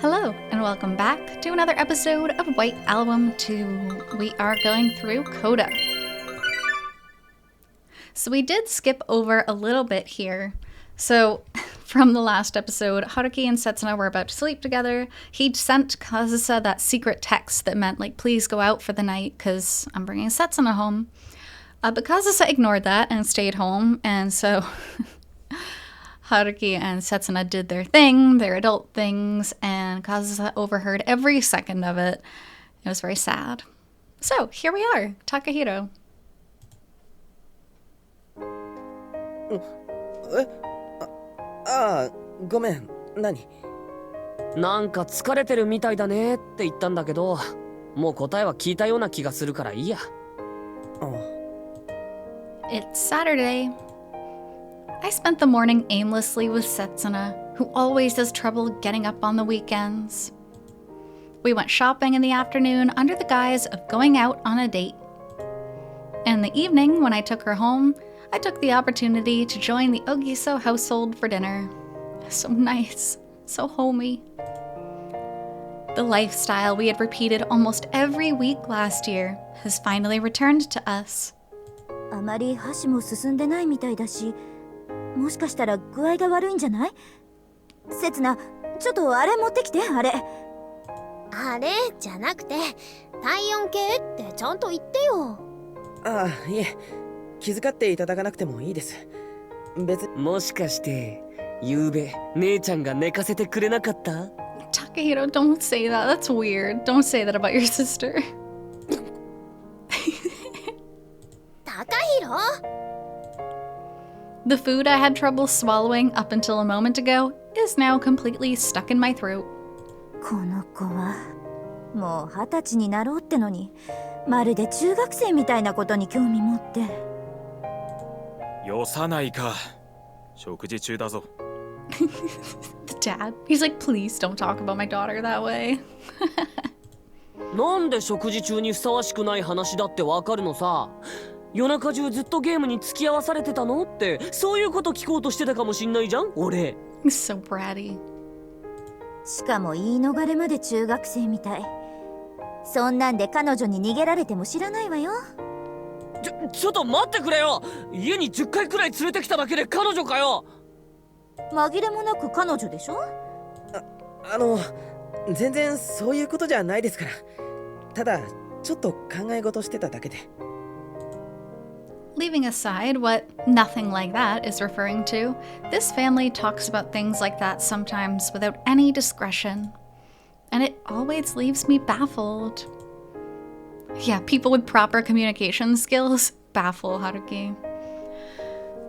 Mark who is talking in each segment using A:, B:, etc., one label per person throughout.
A: Hello, and welcome back to another episode of White Album 2. We are going through CODA. So we did skip over a little bit here. So from the last episode, Haruki and Setsuna were about to sleep together. He'd sent Kazusa that secret text that meant, like, please go out for the night because I'm bringing Setsuna home. But Kazusa ignored that and stayed home, and so Haruki and Setsuna did their thing, their adult things, and Kazusa overheard every second of it. It was very sad. So, here we are, Takahiro.
B: ごめん、何？
C: なんか疲れてるみたいだねって言ったんだけど、もう答えは聞いたような気がするからいいや。
A: It's Saturday. I spent the morning aimlessly with Setsuna, who always has trouble getting up on the weekends. We went shopping in the afternoon under the guise of going out on a date. And in the evening, when I took her home, I took the opportunity to join the Ogiso household for dinner. So nice, so homey. The lifestyle we had repeated almost every week last year has finally returned to us.
D: あまり箸も進んでないみたいだし、もしかしたら具合が悪いんじゃない？せつな、ちょっとあれ持ってきて、あれ。
E: あれじゃなくて、体温計ってちゃんと言ってよ。
B: ああ、いえ、気遣っていただかなくてもいいです。別に。
C: もしかして、ゆうべ姉ちゃんが寝かせてくれなかった？
A: Takahiro, don't say that. That's weird. Don't say that about your sister.
E: Takahiro?
A: The food I had trouble swallowing up until a moment ago is now completely stuck in my throat.
D: この子はもう20歳になろうってのに、まるで中学生みたいなことに興味持って。
F: よさないか。食事中だぞ。
A: The dad, he's like, please don't talk about my daughter that way.
C: なんで食事中にふさわしくない話だってわかるのさ。夜中中ずっとゲームに付き合わされてたのって、そういうこと聞こうとしてたかもしんないじゃん、俺。
A: So bratty.
D: しかも言い逃れまで中学生みたい。そんなんで彼女に逃げられても知らないわよ。
C: ちょっと待ってくれよ。家に10回くらい連れてきただけで彼女かよ。
D: 紛れもなく彼女でしょ？
B: 全然そういうことじゃないですから。ただちょっと考え事してただけで。
A: Leaving aside what nothing like that is referring to, this family talks about things like that sometimes without any discretion. And it always leaves me baffled. Yeah, people with proper communication skills baffle Haruki.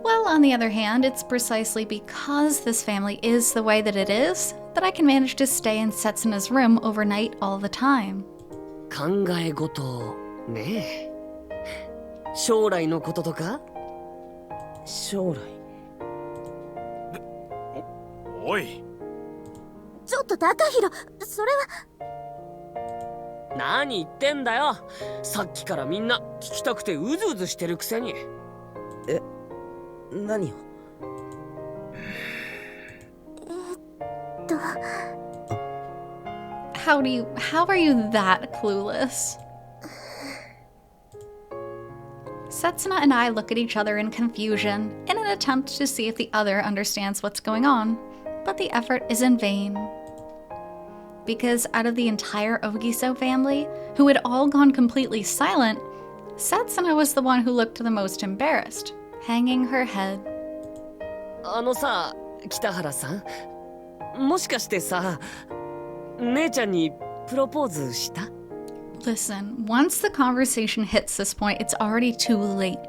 A: Well, on the other hand, it's precisely because this family is the way that it is that I can manage to stay in Setsuna's room overnight all the time.
C: 考え事ねえ。将来のこととか？
B: 将来。
F: おい。
D: ちょっと高弘、それは。
C: 何言ってんだよ。さっきからみんな聞きたくてうずうずしてるくせに。
B: 何を
A: How are you that clueless? Setsuna and I look at each other in confusion in an attempt to see if the other understands what's going on, but the effort is in vain. Because out of the entire Ogiso family, who had all gone completely silent, Setsuna was the one who looked the most embarrassed, hanging her head.
C: あのさ、北原さん、もしかしてさ、姉ちゃんにプロポーズした？
A: Listen, once the conversation hits this point, it's already too late.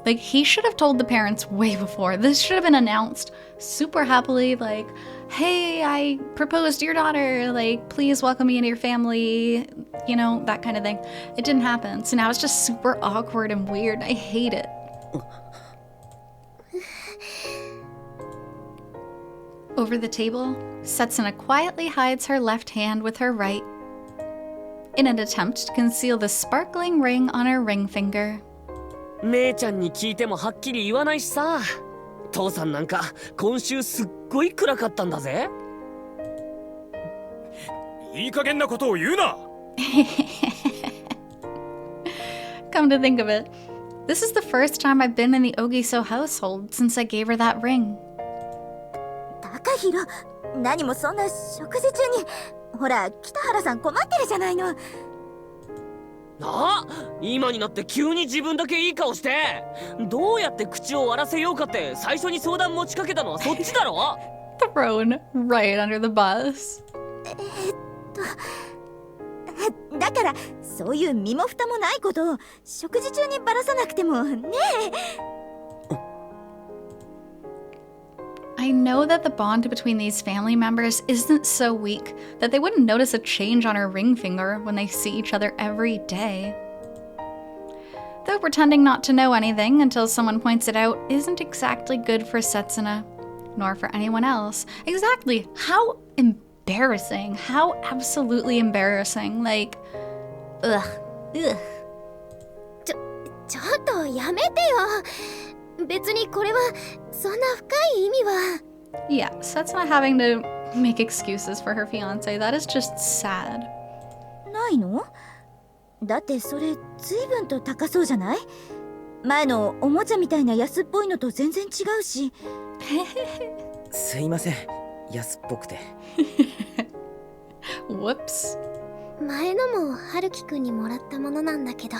A: Like, he should have told the parents way before. This should have been announced super happily, like, hey, I proposed to your daughter, like, please welcome me into your family, you know, that kind of thing. It didn't happen, so now it's just super awkward and weird. I hate it. Over the table, Setsuna quietly hides her left hand with her right in an attempt to conceal the sparkling ring on her ring finger.
C: 姉ちゃんに聞いてもはっきり言わないしさ。父さんなんか今週すっごい暗かったんだぜ。
F: いい加減なことを言うな。
A: Come to think of it, this is the first time I've been in the Ogiso household since I gave her that ring.
D: 高弘、何もそんな食事中に。ほら、北原さん困ってるじゃないの。
C: 今になって急に自分だけいい顔して。どうやって口を割らせようかって最初に相談持ちかけたのはそっちだろ。
A: Thrown right under the bus.
D: だからそういう身も蓋もないことを食事中にばらさなくてもねえ。
A: I know that the bond between these family members isn't so weak that they wouldn't notice a change on her ring finger when they see each other every day. Though pretending not to know anything until someone points it out isn't exactly good for Setsuna, nor for anyone else. Exactly. How embarrassing. How absolutely embarrassing. Like, ugh.
E: ちょっとやめてよ。別にこれはそんな深い意味は。
A: Yeah, Setsuna having to make excuses for her fiancé, that is just sad.
D: ないの？だってそれ随分と高そうじゃない？前のおもちゃみたいな安っぽいのと全然違うし。
B: すいません、安っぽくて。
A: Whoops.
E: 前のも春樹くんにもらったものなんだけど。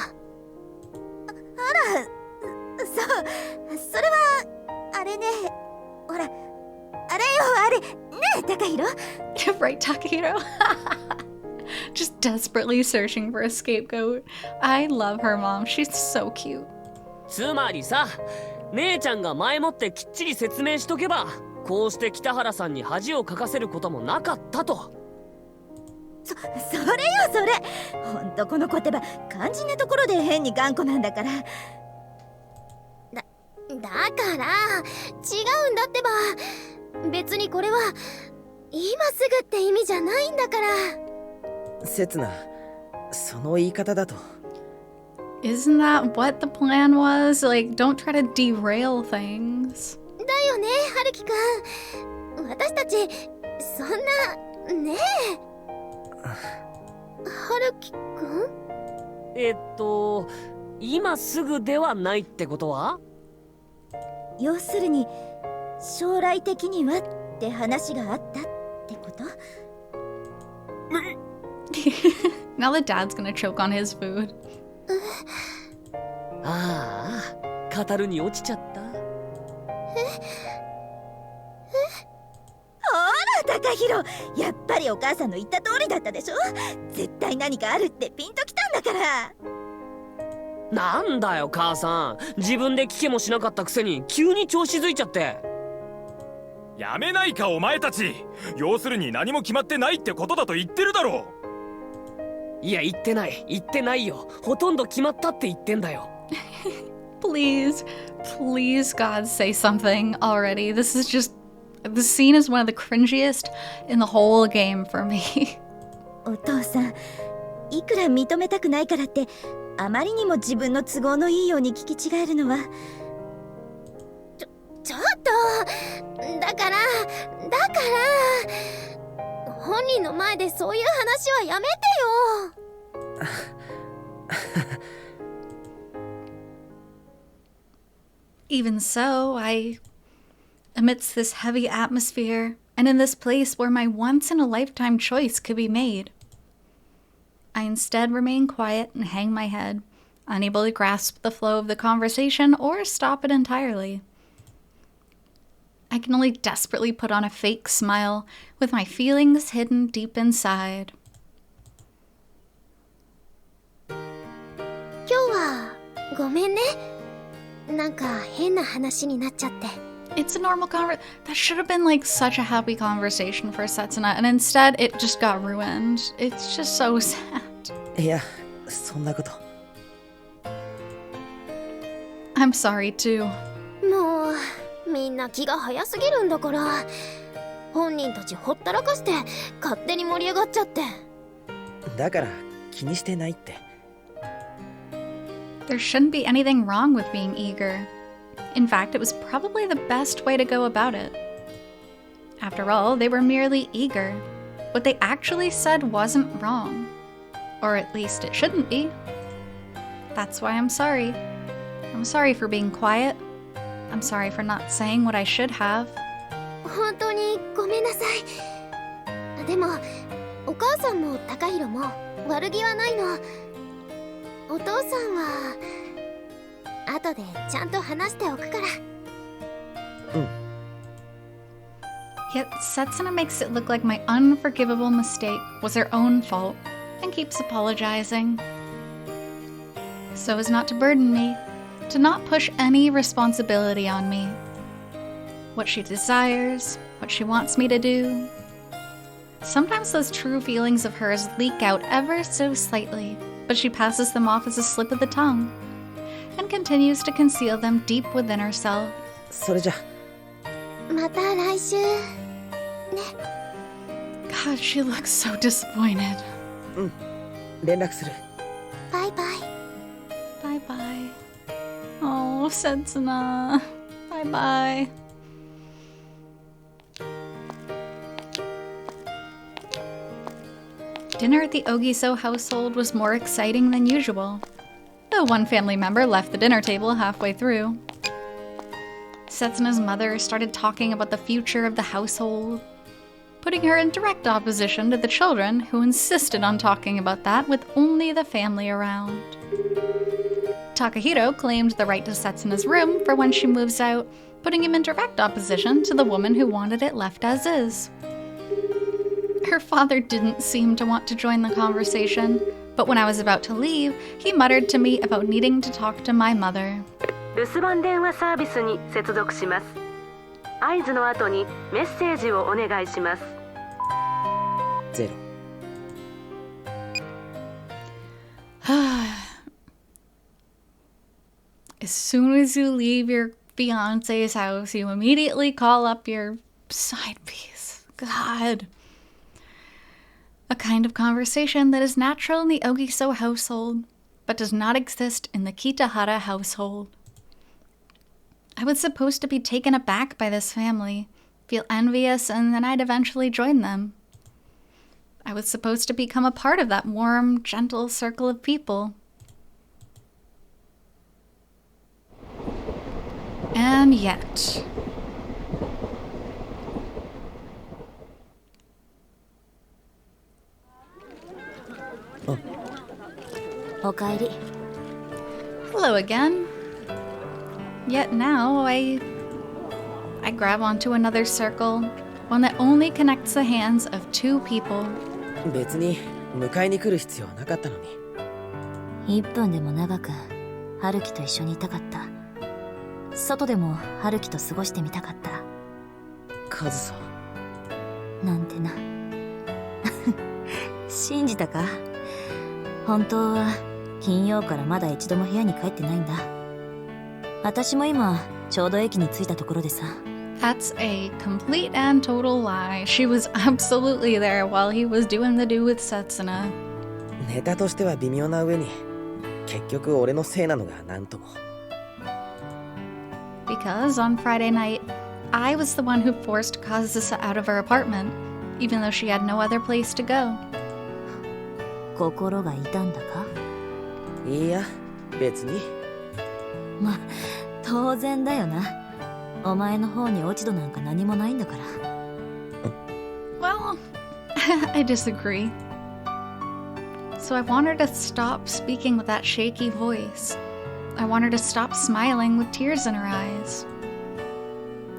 D: そう、それはあれね。ほら、あれよあれねえ高弘。
A: Right, Takahiro? Just desperately searching for a scapegoat. I love her mom. She's so cute.
C: つまりさ、姉ちゃんが前もってきっちり説明しとけば、こうして北原さんに恥をかかせることもなかったと。
D: それよそれ。ほんとこの言葉肝心なところで変に頑固なんだから。
E: だから違うんだってば。別にこれは今すぐって意味じゃないんだから。
B: せつな、その言い方だと。
A: Isn't that what the plan was? Like, don't try to derail things.
E: だよね、春樹くん。私たちそんなねえ。春樹くん？
C: 今すぐではないってことは？
D: 要するに将来的にはって話があったってこと？
A: Now the dad's gonna choke on his food.
C: ああ、語るに落ちちゃった。
D: ほら高弘、やっぱりお母さんの言った通りだったでしょ。絶対何かあるってピンときたんだから。
C: なんだよ母さん、自分で聞けもしなかったくせに急に調子づいちゃって。
F: やめないかお前たち。要するに何も決まってないってことだと言ってるだろう。
C: いや言ってないよ。ほとんど決まったって言ってんだよ。
A: Please, please, God, say something already. This scene is one of the cringiest in the whole game for me.
D: お父さん、いくら認めたくないからってあまりにも自分の都合のいいように聞き違えるのは。
E: ちょっとだから本人の前でそういう話はやめてよ。
A: Even so, amidst this heavy atmosphere, and in this place where my once-in-a-lifetime choice could be made, I instead remain quiet and hang my head, unable to grasp the flow of the conversation or stop it entirely. I can only desperately put on a fake smile, with my feelings hidden deep inside.
E: 今日はごめんね。なんか変な話になっちゃって。
A: It's a normal that should have been like such a happy conversation for Setsuna, and instead it just got ruined. It's just so sad.
B: いや、そんなこと。
A: I'm sorry too.
E: もうみんな気が早すぎるんだから。本人たちほったらかして勝手に盛り上がっちゃって。
B: だから気にしてないって。
A: There shouldn't be anything wrong with being eager. In fact, it was probably the best way to go about it. After all, they were merely eager, what they actually said wasn't wrong. Or at least it shouldn't be. That's why I'm sorry. I'm sorry for being quiet. I'm sorry for not saying what I should have.
E: 本当にごめんなさい。でもお母さんも高弘も悪気はないの。お父さんは後でちゃんと話しておくから。
A: Yet Setsuna makes it look like my unforgivable mistake was her own fault and keeps apologizing. So as not to burden me, to not push any responsibility on me. What she desires, what she wants me to do. Sometimes those true feelings of hers leak out ever so slightly, but she passes them off as a slip of the tongue and continues to conceal them deep within herself.
B: それじゃ。
E: また来週ね。
A: God, she looks so disappointed.
B: 連絡する。
E: バイバイ。
A: Bye bye. Oh, Setsuna. Bye bye. Dinner at the Ogiso household was more exciting than usual, though one family member left the dinner table halfway through. Setsuna's mother started talking about the future of the household, putting her in direct opposition to the children who insisted on talking about that with only the family around. Takahiro claimed the right to Setsuna's room for when she moves out, putting him in direct opposition to the woman who wanted it left as is. Her father didn't seem to want to join the conversation, but when I was about to leave, he muttered to me about needing to talk to my mother.
G: 留守番電話サービスに接続します。合図の後にメッセージをお願いします。
B: ゼロ。
A: As soon as you leave your fiance's house, you immediately call up your side piece. God. A kind of conversation that is natural in the Ogiso household, but does not exist in the Kitahara household. I was supposed to be taken aback by this family, feel envious, and then I'd eventually join them. I was supposed to become a part of that warm, gentle circle of people. And yet... Hello again. Yet now I grab onto another circle, one that only connects the hands of two people.
B: 別に迎えに来る必要なかったのに。
D: 1分でも長く春樹と一緒にいたかった。外でも春樹と過ごしてみたかった。
B: カズさ
D: なんてな。信じたか？本当は金曜からまだ一度も部屋に帰ってないんだ。私も今ちょうど駅に着いたところでさ。
A: That's a complete and total lie. She was absolutely there while he was doing the do with Setsuna.
B: ネタとしては微妙な上に、結局俺のせいなのがなんとも。
A: Because on Friday night, I was the one who forced Kazusa out of her apartment, even though she had no other place to go.
D: 心が痛んだか？
B: いや、別に。
D: ま、当然だよな。お前の方に落ち度なんか何もないんだから。
A: Well, I disagree. So I want her to stop speaking with that shaky voice. I want her to stop smiling with tears in her eyes.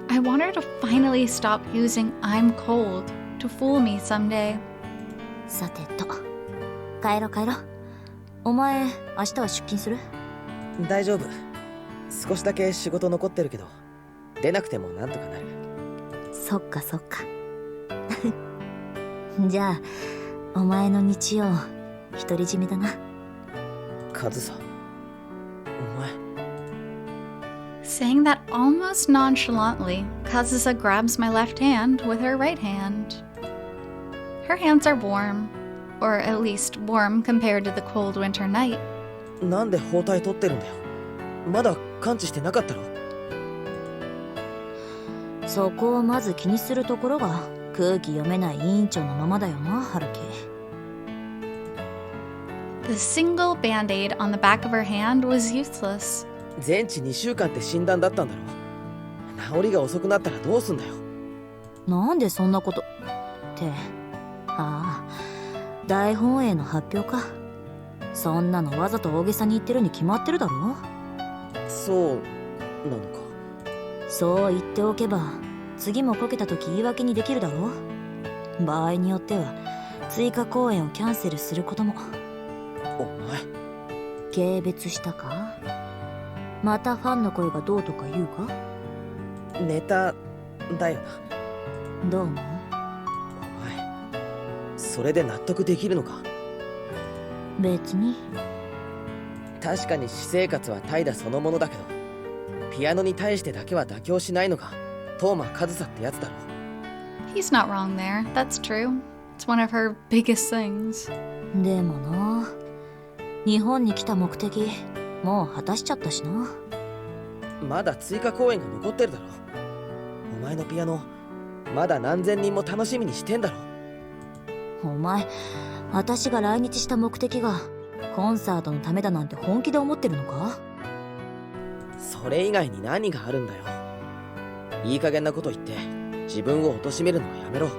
A: I want her to finally stop using I'm cold to fool me someday.
D: さてと、帰ろう。お前、明日は出勤する？
B: 大丈夫。少しだけ仕事残ってるけど、出なくてもなんとかなる。
D: そっか。じゃあ、お前の日曜、独り占めだな。
B: カズさ、お前。
A: Saying that almost nonchalantly, Kazusa grabs my left hand with her right hand. Her hands are warm, or at least warm compared to the cold winter night.
B: なんで包帯取ってるんだよ。まだ完治してなかったろ。
D: そこをまず気にするところが空気読めない委員長のままだよな、ハルキ。
A: The single band-aid on the back of her hand was useless.
B: 全治2週間って診断だったんだろ。治りが遅くなったらどうすんだよ。
D: なんでそんなことって。ああ、大本営の発表か。そんなのわざと大げさに言ってるに決まってるだろ。
B: そうなのか。
D: そう言っておけば次もこけた時言い訳にできるだろ。場合によっては追加公演をキャンセルすることも。
B: お前
D: 軽蔑したか。またファンの声がどうとか言うか。
B: ネタだよな。
D: どう思う？
B: お前それで納得できるのか。
D: 別に。
B: 確かに私生活は怠惰そのものだけど、ピアノに対してだけは妥協しないのがトーマ・カズサってやつだろ。
A: He's not wrong there. That's true. It's one of her biggest things.
D: でもな、日本に来た目的もう果たしちゃったしな。
B: まだ追加公演が残ってるだろ。お前のピアノまだ何千人も楽しみにしてんだろ。
D: お前、私が来日した目的がコンサートのためだなんて本気で思ってるのか？
B: それ以外に何があるんだよ。いい加減なこと言って自分を貶めるのはやめろ。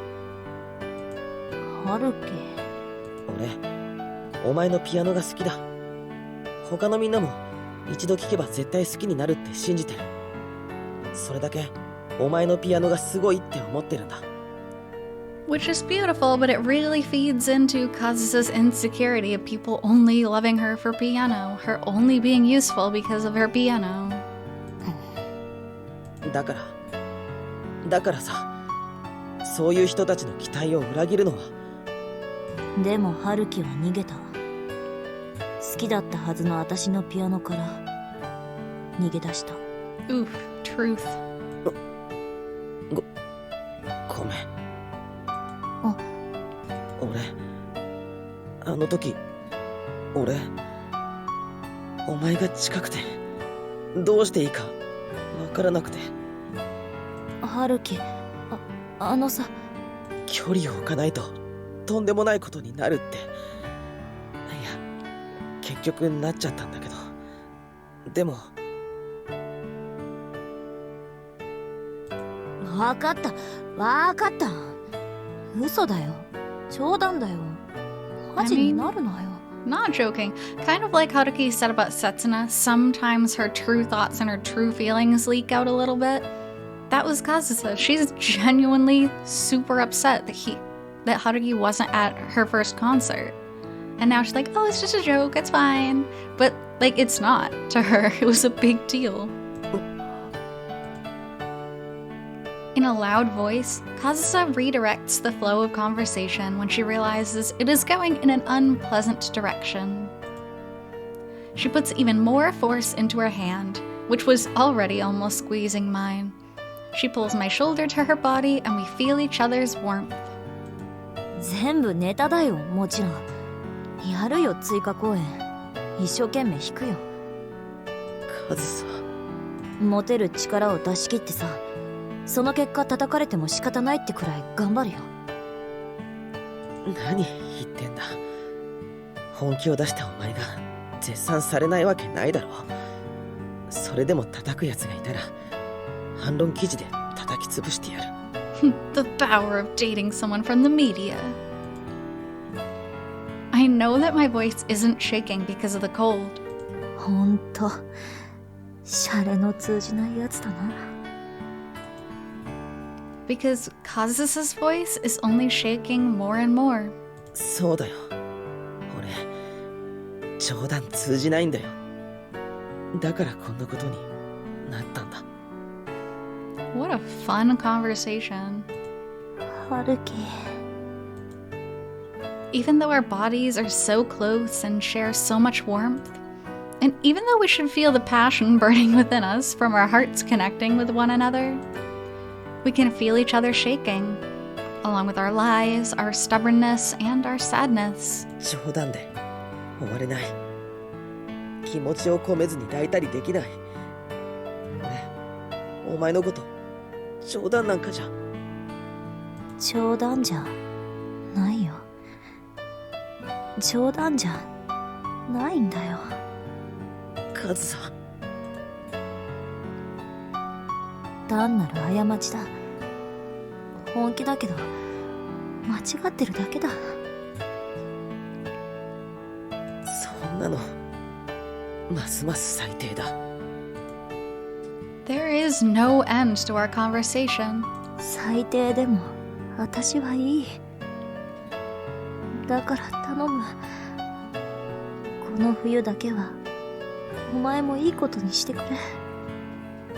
D: ハルキ。
B: 俺お前のピアノが好きだ。他のみんなも一度聴けば絶対好きになるって信じてる。それだけお前のピアノがすごいって思ってるんだ。
A: Which is beautiful, but it really feeds into Kazusa's insecurity of people only loving her for piano, her only being useful because of her piano.
B: だからさ、そういう人たちの期待を裏切るのは。
D: でもハルキは逃げた。好きだったはずの私のピアノから逃げ出した。
A: Oof, truth.
B: ごめん。
D: あ、
B: 俺あの時お前が近くてどうしていいかわからなくて。
D: ハルキ、あのさ。
B: 距離を置かないととんでもないことになるって。いや結局なっちゃったんだけど、でも。
D: わかった。嘘だよ。冗談だよ。マジになるなよ。
A: Not joking. Kind of like Haruki said about Setsuna, sometimes her true thoughts and her true feelings leak out a little bit. That was Kazusa. She's genuinely super upset that Haruki wasn't at her first concert. And now she's like, oh, it's just a joke, it's fine. But, like, it's not. To her, it was a big deal. In a loud voice, Kazusa redirects the flow of conversation when she realizes it is going in an unpleasant direction. She puts even more force into her hand, which was already almost squeezing mine. She pulls my shoulder to her body and we feel each other's warmth.
D: 全部ネタだよ、もちろん。やるよ、追加公演。一生懸命弾くよ。
B: カズサ。
D: モテる力を出し切ってさ、その結果叩かれても仕方ないってくらい頑張るよ。
B: 何言ってんだ。本気を出したお前が絶賛されないわけないだろ。それでも叩くやつがいたら反論記事で叩き潰してやる。
A: The power of dating someone from the media. I know that my voice isn't shaking because of the cold.
D: ほんと、シャレの通じないやつだな。
A: Because Kazusa's voice is only shaking more and more.
B: そうだよ。俺、冗談通じないんだよ。だからこんなことになったんだ。
A: What a fun conversation.
D: ハルキ。
A: Even though our bodies are so close and share so much warmth, and even though we should feel the passion burning within us from our hearts connecting with one another, we can feel each other shaking, along with our lies, our stubbornness, and our sadness.
B: 冗談で終われない。気持ちを込めずに抱いたりできない。俺、お前のこと冗談なんかじゃ。
D: 冗談じゃないよ。冗談じゃないんだよ。
B: カズさ。
D: 単なる過ちだ。本気だけど間違ってるだけだ。
B: そんなのますます最低だ。
A: There is no end to our conversation.
D: 最低でも私はいい。だから頼む。この冬だけはお前もいいことにしてくれ。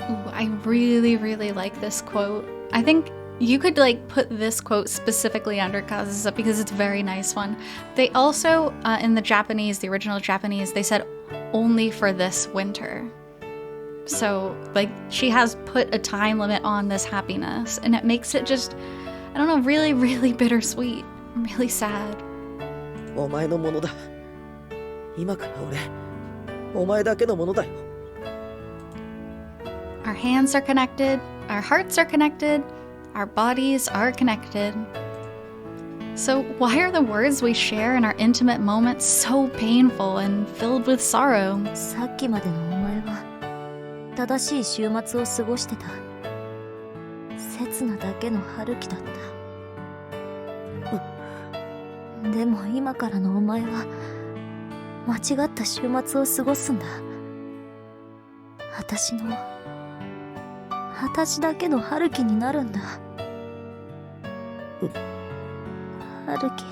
A: Ooh, I really, really like this quote. I think you could like put this quote specifically under Kazusa because it's a very nice one. They also, in the Japanese, the original Japanese, they said only for this winter. So, like, she has put a time limit on this happiness, and it makes it just, I don't know, really, really bittersweet. Really sad.
B: お前のものだ。今から俺、お前だけのものだよ。
A: Our hands are connected, our hearts are connected, our bodies are connected. So why are the words we share in our intimate moments so painful and filled with sorrow?
D: さっきまでのお前は正しい週末を過ごしてた。刹那だけの春樹だった。でも今からのお前は間違った週末を過ごすんだ。私だけの春樹になるんだ。春樹。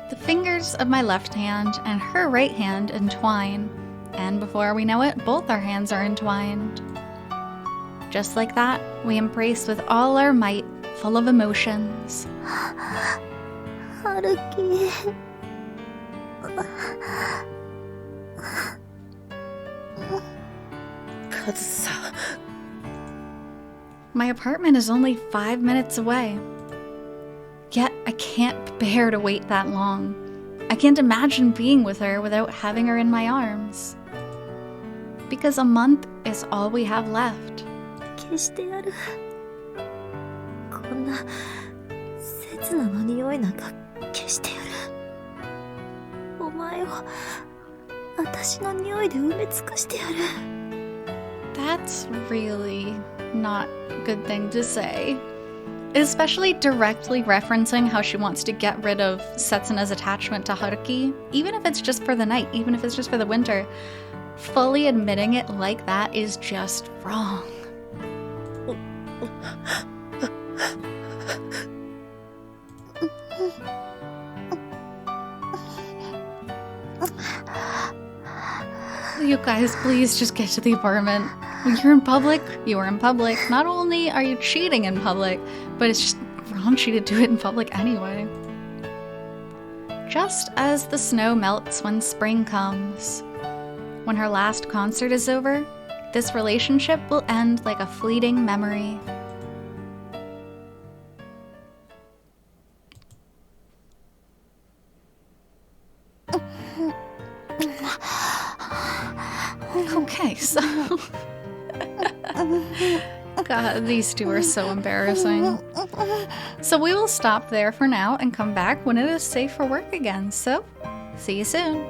A: The fingers of my left hand and her right hand entwine, and before we know it, both our hands are entwined. Just like that, we embrace with all our might, full of emotions.
D: 春樹。
B: カズさ。
A: My apartment is only 5 minutes away. Yet I can't bear to wait that long. I can't imagine being with her without having her in my arms. Because a month is all we have left.
D: 消してやる。こんな刹那の匂いなんか消してやる。お前を私の匂いで埋め尽くしてやる。
A: That's really not a good thing to say. Especially directly referencing how she wants to get rid of Setsuna's attachment to Haruki, even if it's just for the night, even if it's just for the winter. Fully admitting it like that is just wrong. You guys, please just get to the apartment. When you're in public, you are in public. Not only are you cheating in public, but it's just raunchy to do it in public anyway. Just as the snow melts when spring comes. When her last concert is over, this relationship will end like a fleeting memory. Okay, so... God, these two are so embarrassing. So we will stop there for now and come back when it is safe for work again. So, see you soon.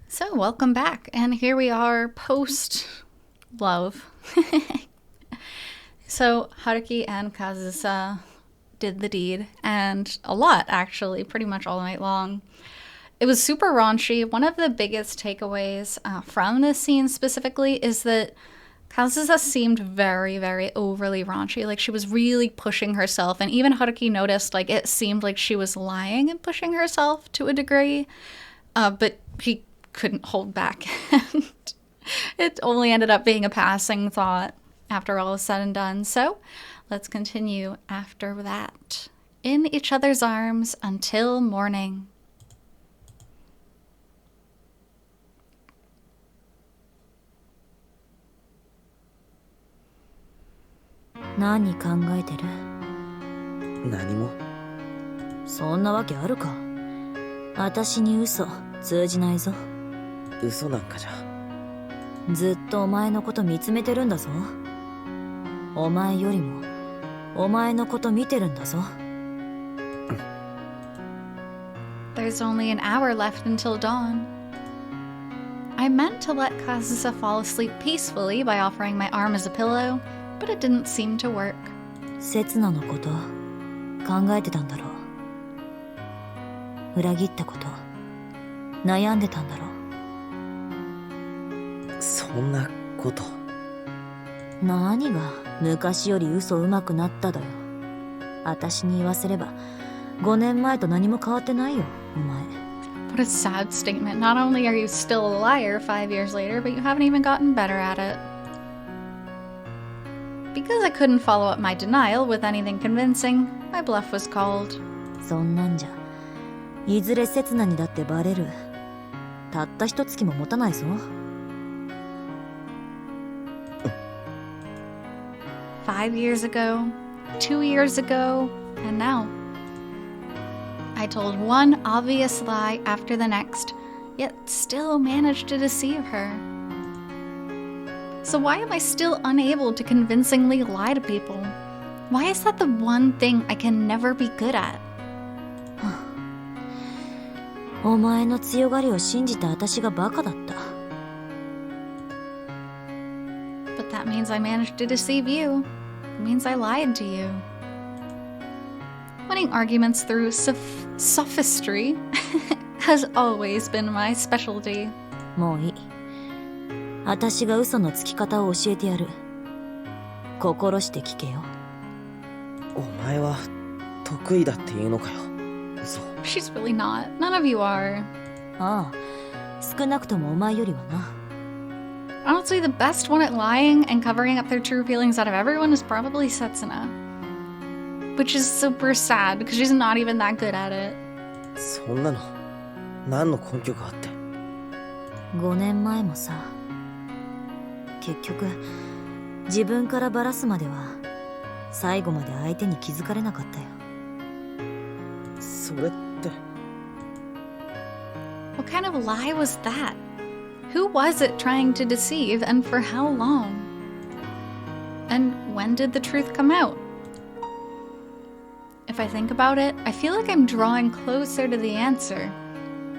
A: So, welcome back. And here we are post-love. So, Haruki and Kazusa did the deed. And a lot, actually. Pretty much all night long. It was super raunchy. One of the biggest takeaways from this scene specifically is that Kazusa seemed very, very overly raunchy. Like, she was really pushing herself. And even Haruki noticed, like, it seemed like she was lying and pushing herself to a degree. But he couldn't hold back. And it only ended up being a passing thought after all is said and done. So, let's continue after that. In each other's arms until morning.
D: 何考えてる？
B: 何も。
D: そんなわけあるか。私に嘘通じないぞ。
B: 嘘なんかじゃ。
D: ずっとお前のこと見つめてるんだぞ。お前よりもお前のこと見てるんだぞ。
A: There's only an hour left until dawn. I meant to let Kazusa fall asleep peacefully by offering my arm as a pillow, but it didn't seem to work.
D: 刹那のこと考えてたんだろう。裏切ったこと悩んでたんだろう。
B: そんなこと。
D: 何が昔より嘘うまくなっただよ。私に言わせれば5年前と何も変わってないよ、お前。
A: What a sad statement. Not only are you still a liar 5 years later, but you haven't even gotten better at it. Because I couldn't follow up my denial with anything convincing, my bluff was called.
D: そんなんじゃいずれ刹那にだってバレる。たった一月も持たないぞ。
A: 5 years ago, 2 years ago, and now. I told one obvious lie after the next, yet still managed to deceive her. So why am I still unable to convincingly lie to people? Why is that the one thing I can never be good at?
D: お前の強がりを信じた私がバカだった。
A: But that means I managed to deceive you. It means I lied to you. Winning arguments through sophistry has always been my specialty.
D: もういい。私が嘘のつき方を教えてやる。心して聞けよ。
B: お前は得意だっていうのかよ。嘘。
A: She's really not. None of you are.
D: ああ、少なくともお前よりはな。
A: Honestly, the best one at lying and covering up their true feelings out of everyone is probably Setsuna. Which is super sad because she's not even that good at it.
B: そんなの何の根拠があって。
D: 5年前もさ、結局自分からバラすまでは最後まで相手に気づかれなかったよ。
B: それって。
A: What kind of lie was that? Who was it trying to deceive and for how long? And when did the truth come out? If I think about it, I feel like I'm drawing closer to the answer.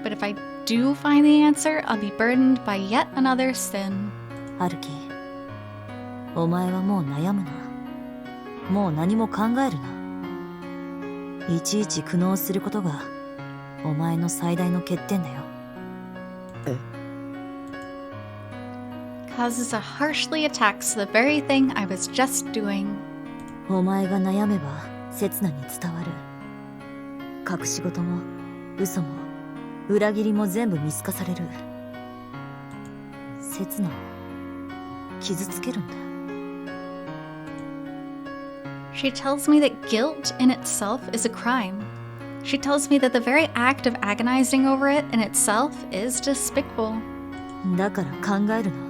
A: But if I do find the answer, I'll be burdened by yet another sin.
D: ハルキ、お前はもう悩むな。もう何も考えるな。いちいち苦悩することがお前の最大の欠点だよ。
B: え
A: Kazusa harshly attacks the very thing I was just doing.
D: お前が悩めば刹那に伝わる。隠し事も嘘も裏切りも全部見透かされる。刹那を傷つけるんだ。
A: She tells me that guilt in itself is a crime. She tells me that the very act of agonizing over it in itself is despicable.
D: だから考えるな。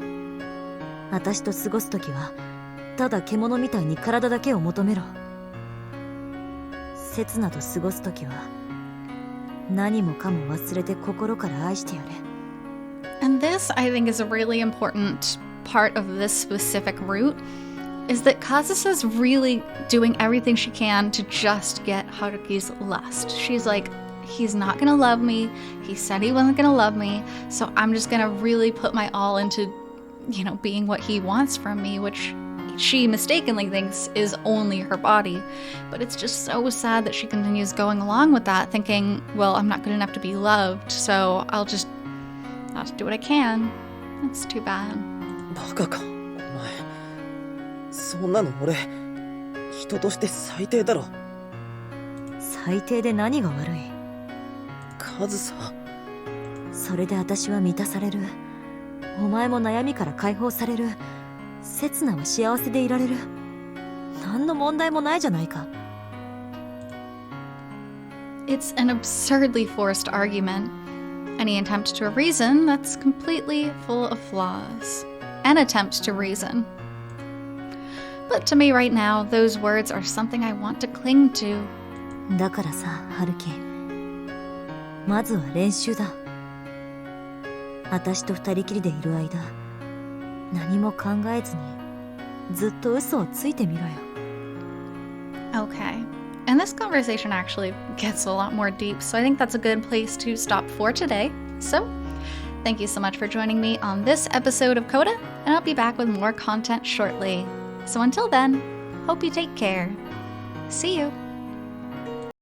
D: 私と過ごすときはただ獣みたいに体だけを求めろ。刹那と過ごすときは何もかも忘れて心から愛してやれ。
A: And this, I think, is a really important part of this specific route, is that Kazusa's really doing everything she can to just get Haruki's lust. She's like, he's not gonna love me, he said he wasn't gonna love me, so I'm just gonna really put my all into, being what he wants from me, which she mistakenly thinks is only her body. But it's just so sad that she continues going along with that, thinking, well, I'm not good enough to be loved, so I'll just do what I can. That's too bad.
B: バカかお前。そんなの俺人として最低だろ。
D: 最低で何が悪い。
B: カズサ。
D: それで私は満たされる。お前も悩みから解放される。刹那は幸せでいられる。何の問題もないじゃないか。
A: It's an absurdly forced argument. Any attempt to reason that's completely full of flaws. An attempt to reason. But to me right now, those words are something I want to cling to.
D: だからさ、ハルキ、まずは練習だ。私と二人きりでいる間、何も考えずにずっと嘘をついてみろよ。
A: Okay. And this conversation actually gets a lot more deep, so I think that's a good place to stop for today. So, thank you so much for joining me on this episode of CODA, and I'll be back with more content shortly. So until then, hope you take care. See you!